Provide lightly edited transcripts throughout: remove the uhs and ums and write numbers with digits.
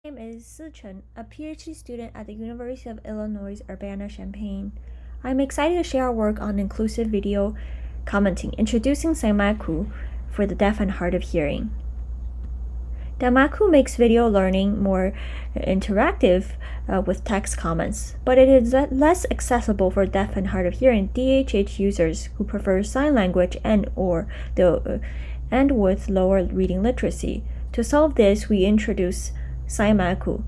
My name is Chen, a PhD student at the University of Illinois Urbana-Champaign. I'm excited to share our work on inclusive video commenting, introducing Signmaku for the deaf and hard of hearing. Danmaku makes video learning more interactive with text comments, but it is less accessible for deaf and hard of hearing DHH users who prefer sign language and with lower reading literacy. To solve this, we introduce Signmaku,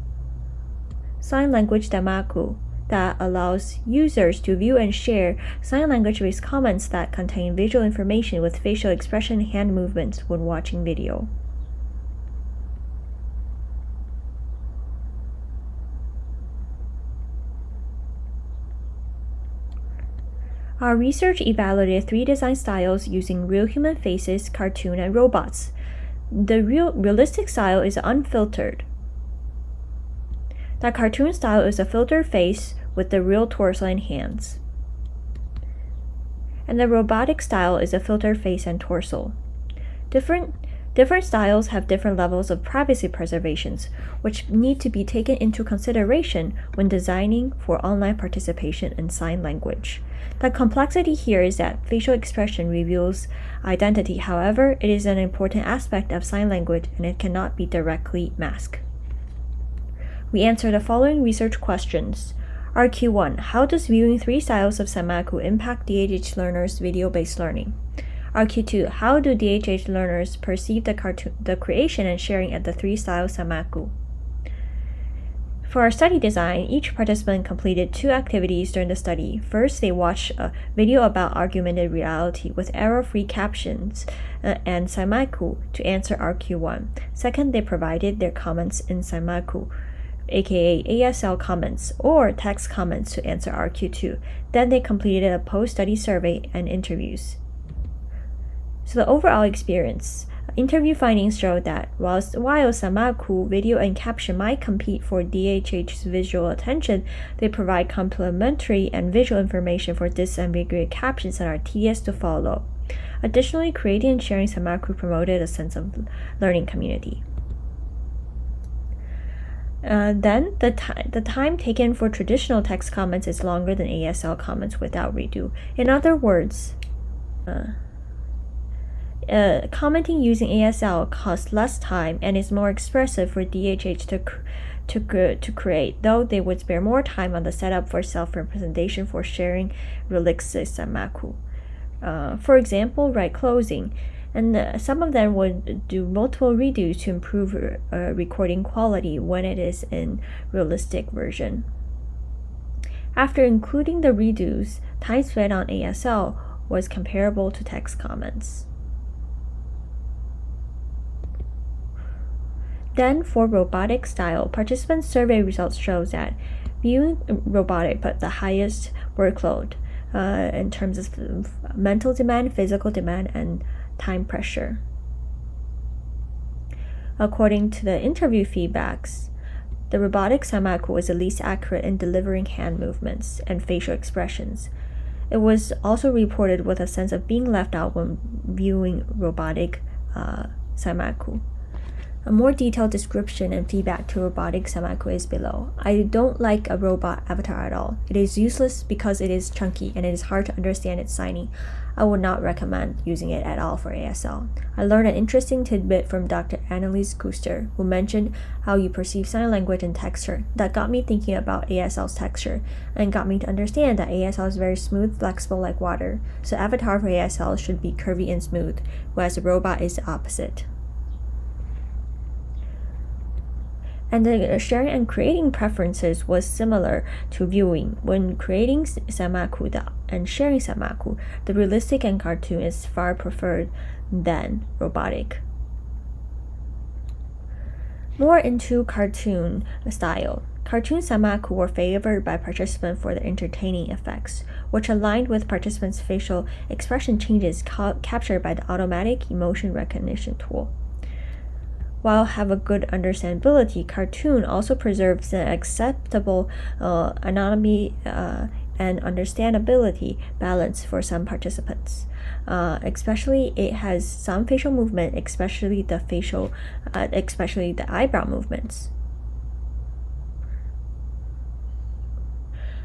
sign language danmaku, that allows users to view and share sign language-based comments that contain visual information with facial expression and hand movements when watching video. Our research evaluated 3 design styles using real human faces, cartoon, and robots. The realistic style is unfiltered. The cartoon style is a filtered face with the real torso and hands. And the robotic style is a filtered face and torso. Different styles have different levels of privacy preservations, which need to be taken into consideration when designing for online participation in sign language. The complexity here is that facial expression reveals identity. However, it is an important aspect of sign language and it cannot be directly masked. We answer the following research questions. RQ1. How does viewing 3 styles of Signmaku impact DHH learners' video-based learning? RQ2. How do DHH learners perceive the creation and sharing at the 3 styles Signmaku? For our study design, each participant completed 2 activities during the study. First, they watched a video about augmented reality with error-free captions and Signmaku to answer RQ1. Second, they provided their comments in Signmaku, aka ASL comments or text comments to answer RQ2. Then they completed a post-study survey and interviews. So the overall experience. Interview findings show that while Signmaku video and caption might compete for DHH's visual attention, they provide complementary and visual information for disambiguate captions that are tedious to follow. Additionally, creating and sharing Signmaku promoted a sense of learning community. Then the time taken for traditional text comments is longer than ASL comments without redo. In other words, commenting using ASL costs less time and is more expressive for DHH to create, though they would spare more time on the setup for self-representation for sharing realistic Signmaku. For example, write closing, and some of them would do multiple redos to improve recording quality when it is in realistic version. After including the redos, time spent on ASL was comparable to text comments. Then for robotic style, participant survey results shows that viewing robotic put the highest workload in terms of mental demand, physical demand, and time pressure. According to the interview feedbacks, the robotic Signmaku was the least accurate in delivering hand movements and facial expressions. It was also reported with a sense of being left out when viewing robotic Signmaku. A more detailed description and feedback to robotic Signmaku is below. I don't like a robot avatar at all. It is useless because it is chunky and it is hard to understand its signing. I would not recommend using it at all for ASL. I learned an interesting tidbit from Dr. Annelies Kuster, who mentioned how you perceive sign language and texture. That got me thinking about ASL's texture and got me to understand that ASL is very smooth, flexible like water. So avatar for ASL should be curvy and smooth, whereas a robot is the opposite. And the sharing and creating preferences was similar to viewing. When creating Signmaku and sharing Signmaku, the realistic and cartoon is far preferred than robotic. More into cartoon style. Cartoon Signmaku were favored by participants for their entertaining effects, which aligned with participants' facial expression changes captured by the automatic emotion recognition tool. While have a good understandability, cartoon also preserves an acceptable anatomy and understandability balance for some participants. Especially it has some facial movement, especially the eyebrow movements.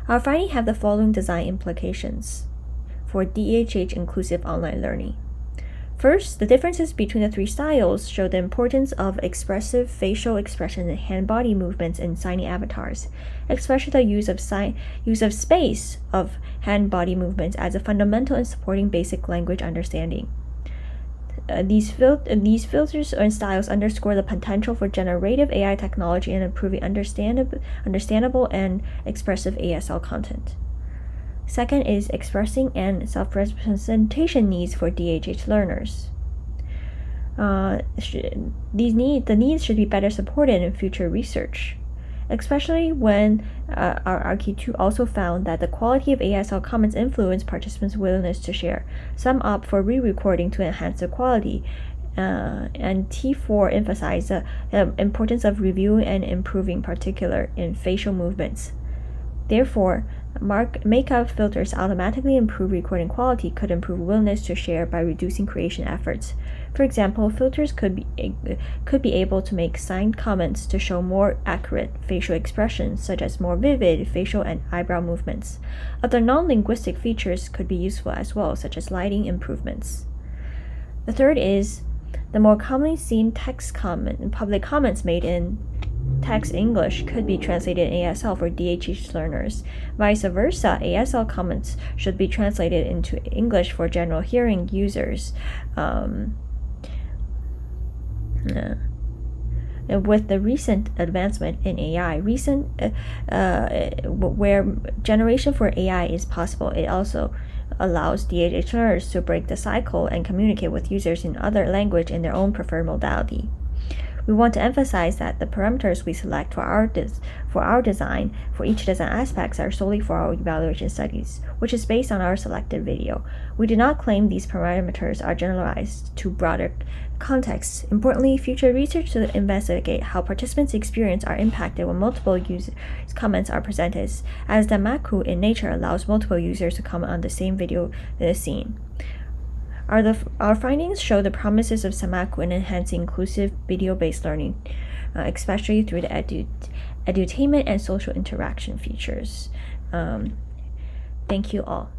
Our findings have the following design implications for DHH inclusive online learning. First, the differences between the three styles show the importance of expressive facial expression and hand-body movements in signing avatars, especially the use of space of hand-body movements as a fundamental in supporting basic language understanding. These filters and styles underscore the potential for generative AI technology in improving understandable and expressive ASL content. Second is expressing and self-representation needs for DHH learners. The needs should be better supported in future research, especially when our RQ2 also found that the quality of ASL comments influence participants' willingness to share. Some opt for re-recording to enhance the quality, and T4 emphasized the importance of reviewing and improving, particular in facial movements. Therefore, makeup filters automatically improve recording quality could improve willingness to share by reducing creation efforts. For example, filters could be able to make signed comments to show more accurate facial expressions, such as more vivid facial and eyebrow movements. Other non-linguistic features could be useful as well, such as lighting improvements. The third is the more commonly seen text comment and public comments made in text English could be translated in ASL for DHH learners. Vice versa, ASL comments should be translated into English for general hearing users. With the recent advancement in AI, where generation for AI is possible, it also allows DHH learners to break the cycle and communicate with users in other language in their own preferred modality. We want to emphasize that the parameters we select for our design for each design aspects are solely for our evaluation studies, which is based on our selected video. We do not claim these parameters are generalized to broader contexts. Importantly, future research to investigate how participants' experience are impacted when multiple users' comments are presented, as danmaku in nature allows multiple users to comment on the same video scene. Our findings show the promises of Signmaku in enhancing inclusive video-based learning, especially through the edutainment and social interaction features. Thank you all.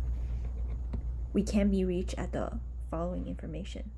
We can be reached at the following information.